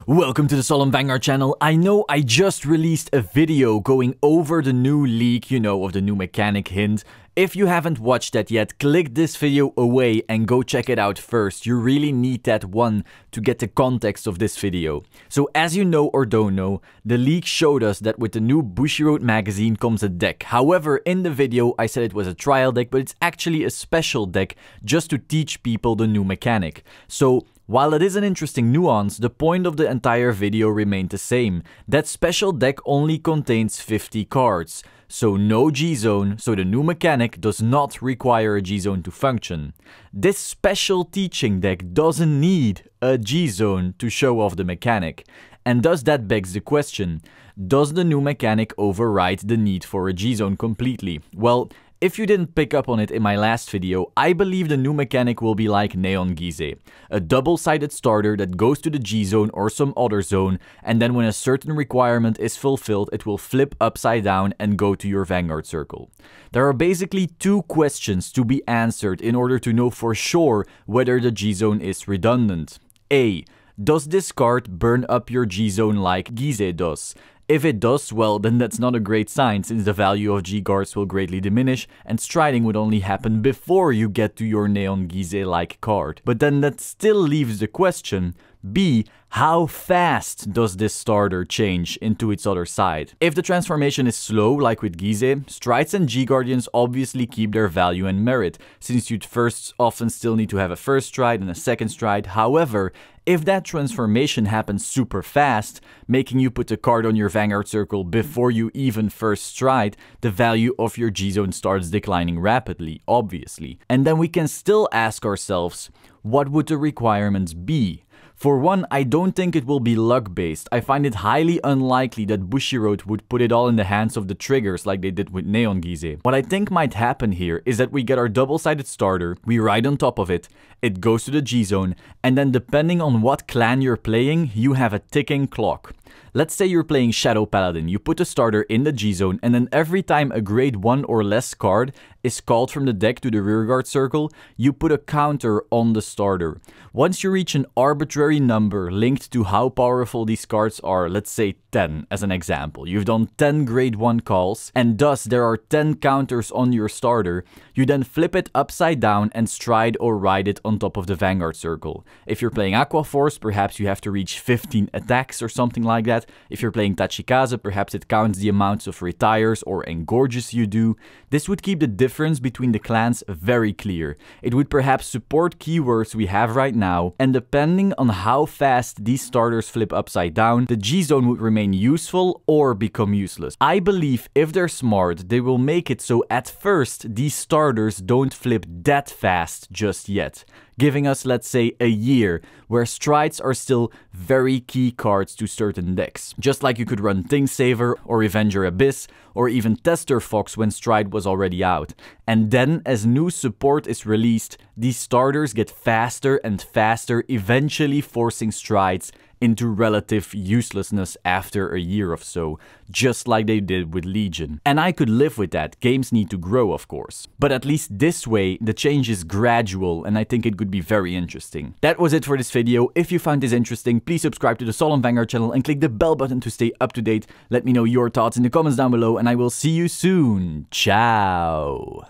Welcome to the Solemn Vanguard channel. I know I just released a video going over the new leak, of the new mechanic hint. If you haven't watched that yet, click this video away and go check it out first. You really need that one to get the context of this video. So as you know or don't know, the leak showed us that with the new Bushiroad magazine comes a deck. However, in the video I said it was a trial deck, but it's actually a special deck just to teach people the new mechanic. So while it is an interesting nuance, the point of the entire video remained the same. That special deck only contains 50 cards. So no G-Zone, so the new mechanic does not require a G-Zone to function. This special teaching deck doesn't need a G-Zone to show off the mechanic. And thus that begs the question, does the new mechanic override the need for a G-Zone completely? Well, if you didn't pick up on it in my last video, I believe the new mechanic will be like Neon Gize, a double-sided starter that goes to the G-Zone or some other zone, and then when a certain requirement is fulfilled, it will flip upside down and go to your Vanguard circle. There are basically two questions to be answered in order to know for sure whether the G-Zone is redundant. A. Does this card burn up your G-Zone like Gize does? If it does, well, then that's not a great sign, since the value of G-guards will greatly diminish, and striding would only happen before you get to your Neon Gize-like card. But then that still leaves the question, B. How fast does this starter change into its other side? If the transformation is slow, like with Gize, strides and G-Guardians obviously keep their value and merit, since you'd first often still need to have a first stride and a second stride. However, if that transformation happens super fast, making you put the card on your Vanguard circle before you even first stride, the value of your G-Zone starts declining rapidly, obviously. And then we can still ask ourselves, what would the requirements be? For one, I don't think it will be luck-based. I find it highly unlikely that Bushiroad would put it all in the hands of the triggers like they did with Neon Gize. What I think might happen here is that we get our double-sided starter, we ride on top of it, it goes to the G-Zone, and then depending on what clan you're playing, you have a ticking clock. Let's say you're playing Shadow Paladin, you put the starter in the G-Zone, and then every time a grade 1 or less card is called from the deck to the rearguard circle, you put a counter on the starter. Once you reach an arbitrary number linked to how powerful these cards are, let's say 10 as an example, you've done 10 grade 1 calls, and thus there are 10 counters on your starter, you then flip it upside down and stride or ride it on top of the Vanguard circle. If you're playing Aqua Force, perhaps you have to reach 15 attacks or something like that. If you're playing Tachikaze, perhaps it counts the amounts of retires or engorges you do. This would keep the difference between the clans very clear. It would perhaps support keywords we have right now, and depending on how fast these starters flip upside down, the G-Zone would remain useful or become useless. I believe if they're smart, they will make it so at first these starters don't flip that fast just yet, giving us, let's say, a year where strides are still very key cards to certain decks. Just like you could run Thingsaver or Avenger Abyss or even Tester Fox when stride was already out. And then as new support is released, these starters get faster and faster, eventually forcing strides into relative uselessness after a year or so, just like they did with Legion. And I could live with that. Games need to grow, of course. But at least this way, the change is gradual, and I think it could be very interesting. That was it for this video. If you found this interesting, please subscribe to the Solemn Vanguard channel and click the bell button to stay up to date. Let me know your thoughts in the comments down below, and I will see you soon. Ciao!